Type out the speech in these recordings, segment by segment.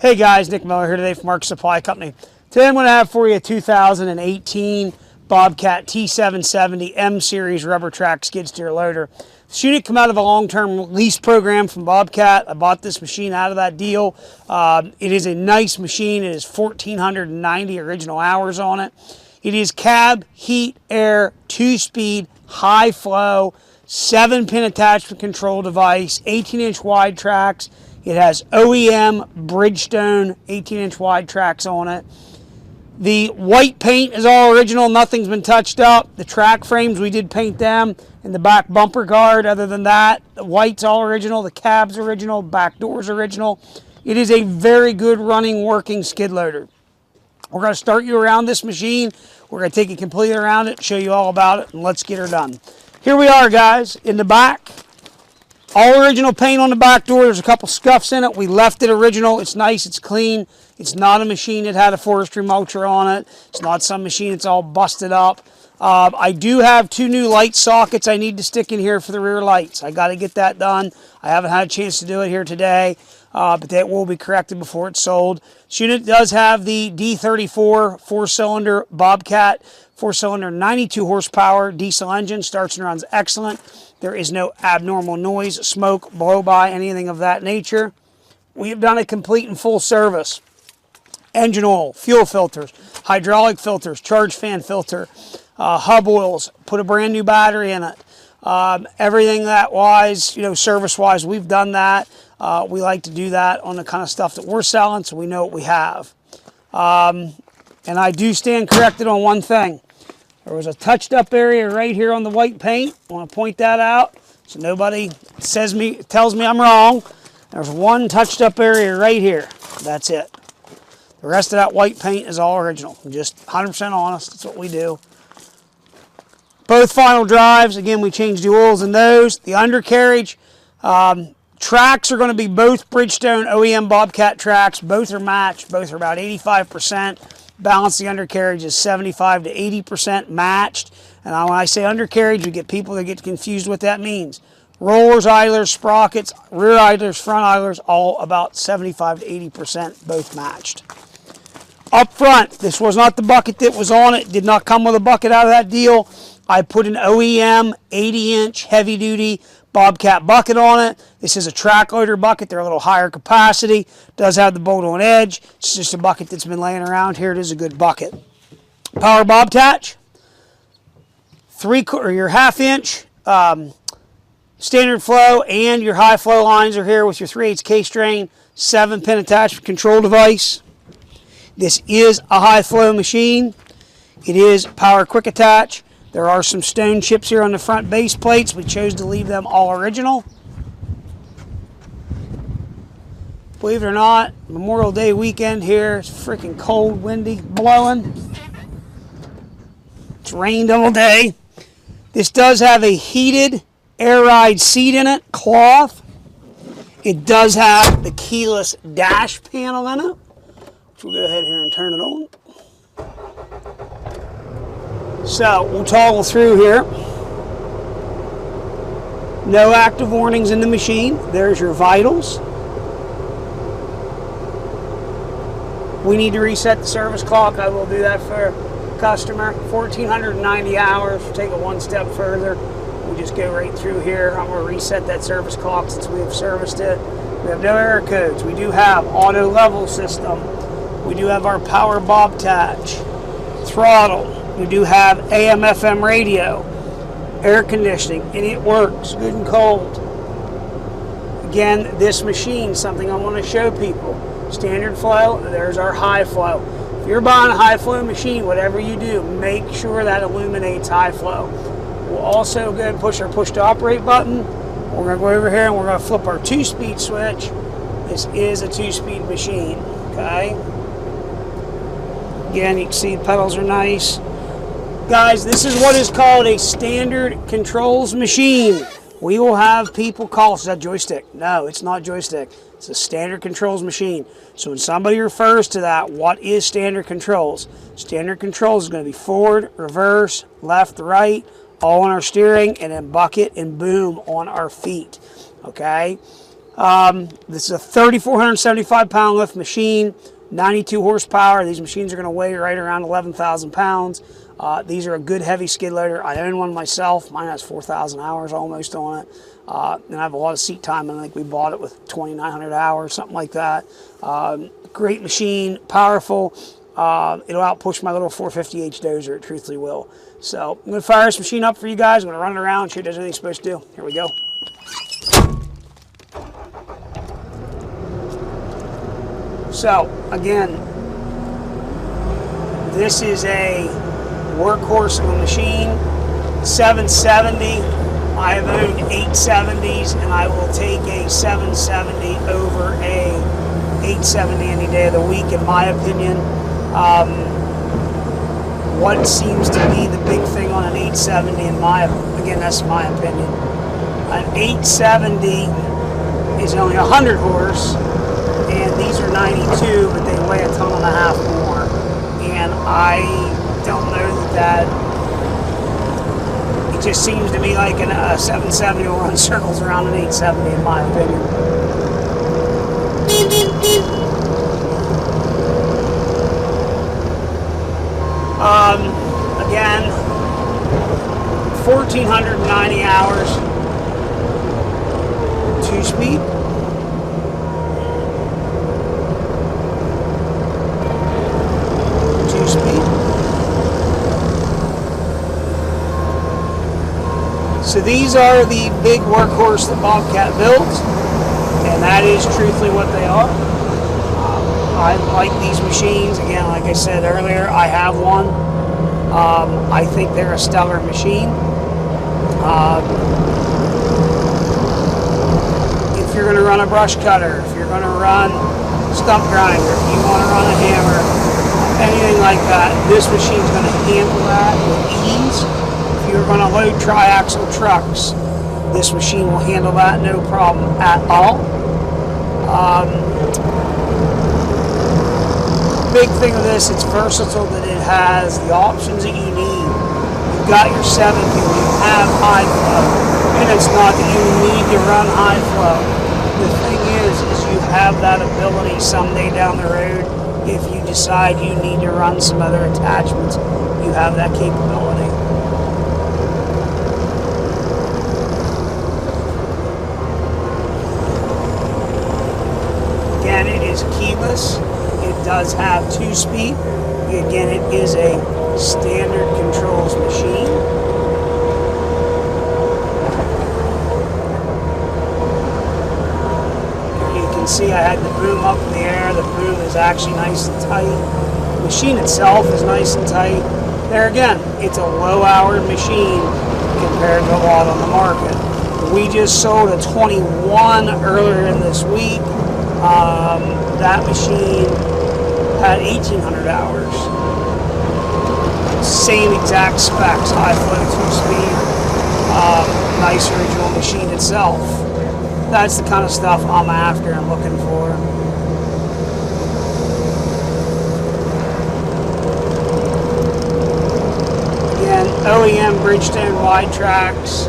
Hey guys, Nick Miller here today from Mark Supply Company. Today I'm going to have for you a 2018 BOBCAT T770 M Series rubber track skid steer loader. This unit came out of a long-term lease program from Bobcat. I bought this machine out of that deal. It is a nice machine. It is 1,490 original hours on it. It is cab, heat, air, 2-speed, high flow, 7-pin attachment control device, 18-inch wide tracks. It has OEM Bridgestone 18-inch wide tracks on it. The white paint is all original. Nothing's been touched up. The track frames, we did paint them. And the back bumper guard, other than that, the white's all original. The cab's original. Back door's original. It is a very good running, working skid loader. We're going to start you around this machine. We're going to take you completely around it, show you all about it, and let's get her done. Here we are, guys, in the back. All original paint on the back door. There's a couple scuffs in it. We left it original. It's nice. It's clean. It's not a machine that had a forestry mulcher on it. It's not some machine that's all busted up. I do have 2 new light sockets I need to stick in here for the rear lights. I got to get that done. I haven't had a chance to do it here today, but that will be corrected before it's sold. This unit does have the D34 4-cylinder Bobcat, 4-cylinder 92 horsepower diesel engine. Starts and runs excellent. There is no abnormal noise, smoke, blow-by, anything of that nature. We have done a complete and full service. Engine oil, fuel filters, hydraulic filters, charge fan filter, hub oils, put a brand new battery in it. Everything that wise, service-wise, we've done that. We like to do that on the kind of stuff that we're selling, so we know what we have. And I do stand corrected on one thing. There was a touched up area right here on the white paint. I want to point that out so nobody tells me I'm wrong. There's one touched up area right here. That's it. The rest of that white paint is all original. I'm just 100% honest. That's what we do. Both final drives, again, we changed the oils in those. The undercarriage tracks are going to be both Bridgestone OEM Bobcat tracks. Both are matched. Both are about 85%. Balance the undercarriage is 75 to 80% matched. And when I say undercarriage, we get people that get confused what that means. Rollers, idlers, sprockets, rear idlers, front idlers, all about 75 to 80% both matched. Up front, this was not the bucket that was on it. Did not come with a bucket out of that deal. I put an OEM 80-inch heavy-duty Bobcat bucket on it. This is a track loader bucket. They're a little higher capacity. Does have the bolt-on edge. It's just a bucket that's been laying around here. It is a good bucket. Power bob attach. Your 1/2-inch standard flow and your high flow lines are here with your 3/8 K-strain 7-pin attachment control device. This is a high flow machine. It is power quick attach. There are some stone chips here on the front base plates. We chose to leave them all original. Believe it or not, Memorial Day weekend here. It's freaking cold, windy, blowing. It's rained all day. This does have a heated air ride seat in it, cloth. It does have the keyless dash panel in it. So we'll go ahead here and turn it on. So we'll toggle through here. No active warnings in the machine. There's your vitals. We need to reset the service clock. I will do that for customer. 1,490 hours. We'll take it one step further. We'll just go right through here. I'm going to reset that service clock since we have serviced it. We have no error codes. We do have auto level system. We do have our power bob attach, throttle. We do have AM FM radio, air conditioning, and it works good and cold. Again, this machine, something I want to show people. Standard flow, there's our high flow. If you're buying a high flow machine, whatever you do, make sure that illuminates high flow. We'll also go and push our push to operate button. We're going to go over here and we're going to flip our 2-speed switch. This is a 2-speed machine, okay? Again, you can see the pedals are nice. Guys, this is what is called a standard controls machine. We will have people call us, is that joystick? No, it's not joystick. It's a standard controls machine. So when somebody refers to that, what is standard controls? Standard controls is going to be forward, reverse, left, right, all on our steering, and then bucket and boom on our feet. Okay? This is a 3,475 pound lift machine, 92 horsepower. These machines are going to weigh right around 11,000 pounds. These are a good heavy skid loader. I own one myself. Mine has 4,000 hours almost on it. And I have a lot of seat time, and I think we bought it with 2,900 hours, something like that. Great machine, powerful. It'll outpush my little 450H dozer, it truthfully will. So I'm going to fire this machine up for you guys. I'm going to run it around and see if it does anything it's supposed to do. Here we go. So again, this is a workhorse of a machine, 770. I have owned 870s, and I will take a 770 over a 870 any day of the week, in my opinion. What seems to be the big thing on an 870, again, that's my opinion. An 870 is only 100 horse, and these are 92, but they weigh a ton and a half more. And I don't know that it just seems to me like a 770 will run circles around an 870, in my opinion. Again, 1,490 hours, 2-speed. So these are the big workhorse that Bobcat builds, and that is truthfully what they are. I like these machines. Again, like I said earlier, I have one. I think they're a stellar machine. If you're going to run a brush cutter, if you're going to run stump grinder, if you want to run a hammer, anything like that, this machine's going to handle that with ease. If you're going to load tri-axle trucks, this machine will handle that no problem at all. Big thing of this, it's versatile, that it has the options that you need. You've got your 7 fuel, you have high flow, and it's not that you need to run high flow. The thing is you have that ability someday down the road, if you decide you need to run some other attachments, you have that capability. Again, it is keyless. It does have 2-speed. Again, it is a standard controls machine. You can see I had the boom up in the air. The boom is actually nice and tight. The machine itself is nice and tight. There again, it's a low-hour machine compared to a lot on the market. We just sold a 21 earlier in this week. That machine had 1,800 hours. Same exact specs, high flow, 2-speed, nice original machine itself. That's the kind of stuff I'm after and looking for. Again, OEM Bridgestone wide tracks.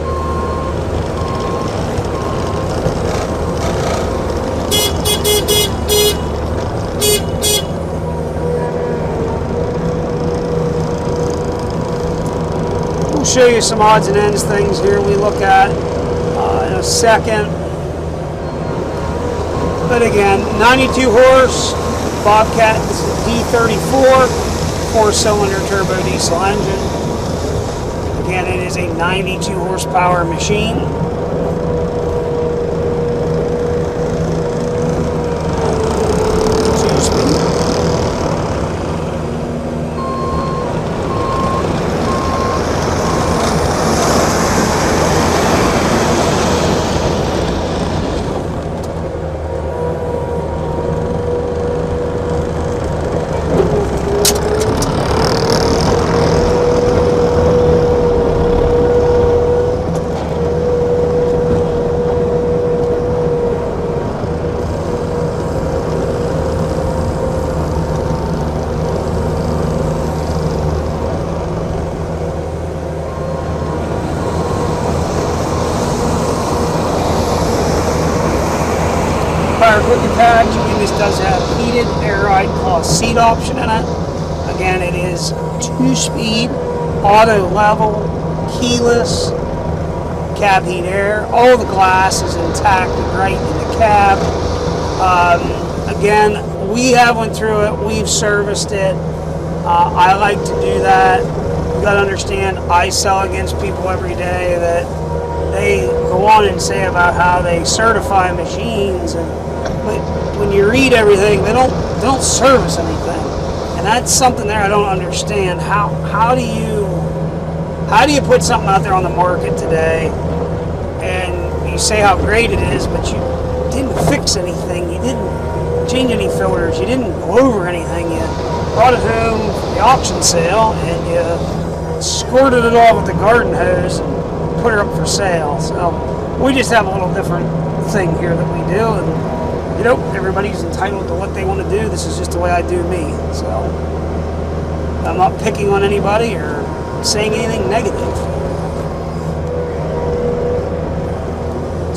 We'll show you some odds and ends things here we look at in a second. But again, 92 horse, Bobcat D34, 4-cylinder turbo diesel engine. Again, it is a 92 horsepower machine. heated air ride cloth seat option in it. Again, it is 2-speed, auto level, keyless, cab heat air. All the glass is intact and right in the cab. Again, we have went through it. We've serviced it. I like to do that. You got to understand, I sell against people every day that they go on and say about how they certify machines, but when you read everything, they don't service anything, and that's something there I don't understand. How do you put something out there on the market today, and you say how great it is, but you didn't fix anything, you didn't change any filters, you didn't go over anything, you brought it home from the auction sale and you squirted it off with the garden hose and put her up for sale. So we just have a little different thing here that we do, and you know, everybody's entitled to what they want to do. This is just the way I do me. So I'm not picking on anybody or saying anything negative.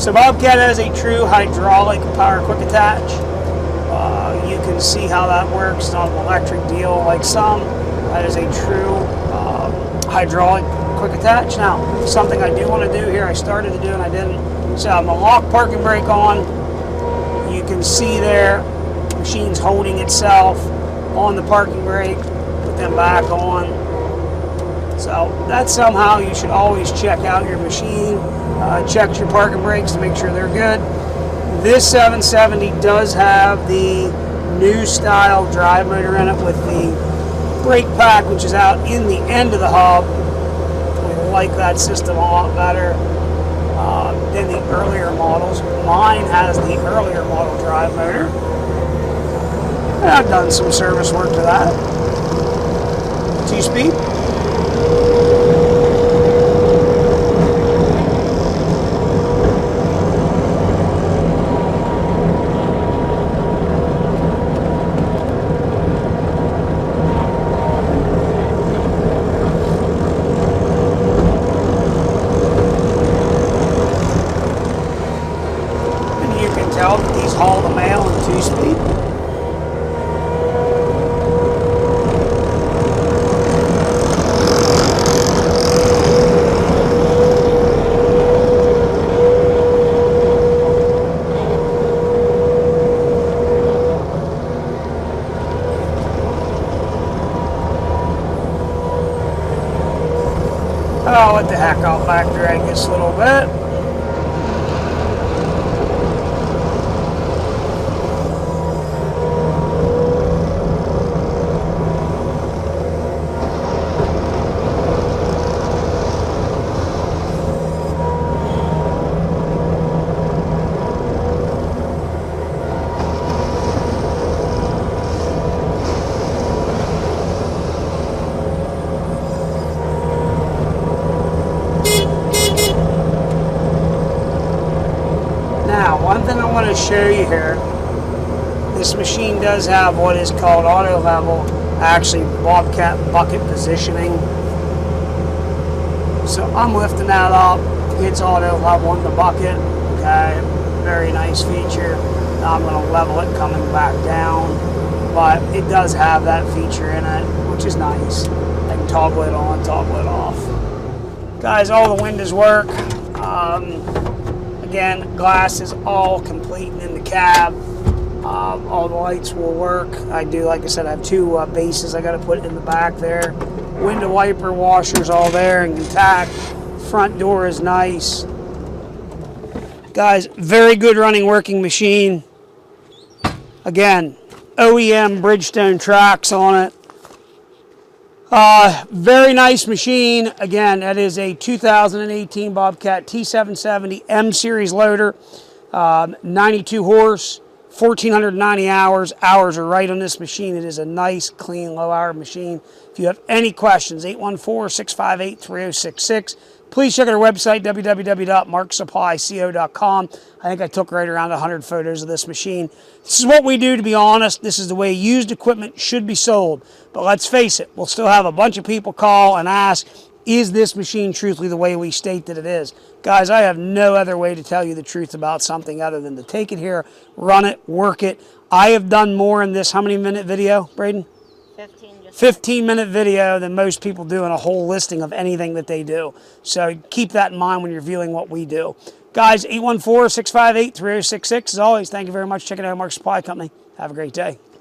So BOBCAT has a true hydraulic power quick attach. You can see how that works. It's not an electric deal like some. That is a true hydraulic quick attach. Now, something I do want to do here, I started to do and I didn't. So I'm gonna lock parking brake on. You can see there, the machine's holding itself on the parking brake, put them back on. So that's somehow you should always check out your machine, check your parking brakes to make sure they're good. This 770 does have the new style drive motor in it with the brake pack, which is out in the end of the hub. We like that system a lot better than the earlier models. Mine has the earlier model drive motor, and I've done some service work to that. 2-speed. Tell that these haul the mail in 2-speed. Oh, what the heck, I'll back drag this a little bit. Now, one thing I want to show you here, this machine does have what is called auto level, actually BOBCAT bucket positioning. So I'm lifting that up, it's auto level in the bucket, okay, very nice feature. Now I'm going to level it coming back down, but it does have that feature in it, which is nice. I can toggle it on, toggle it off. Guys, all the windows work. Again, glass is all complete in the cab. All the lights will work. I do, like I said, I have two bases I got to put in the back there. Window wiper washers all there and intact. Front door is nice. Guys, very good running working machine. Again, OEM Bridgestone tracks on it. Very nice machine. Again, that is a 2018 BOBCAT T770 M series loader. 92 horse, 1,490 hours. Hours are right on this machine. It is a nice, clean, low-hour machine. If you have any questions, 814-658-3066. Please check out our website, www.marksupplyco.com. I think I took right around 100 photos of this machine. This is what we do, to be honest. This is the way used equipment should be sold. But let's face it, we'll still have a bunch of people call and ask, is this machine truthfully the way we state that it is? Guys, I have no other way to tell you the truth about something other than to take it here, run it, work it. I have done more in this, how many minute video, Braden? 15-minute video than most people do in a whole listing of anything that they do. So keep that in mind when you're viewing what we do. Guys, 814-658-3066. As always, thank you very much for checking out Mark Supply Company. Have a great day.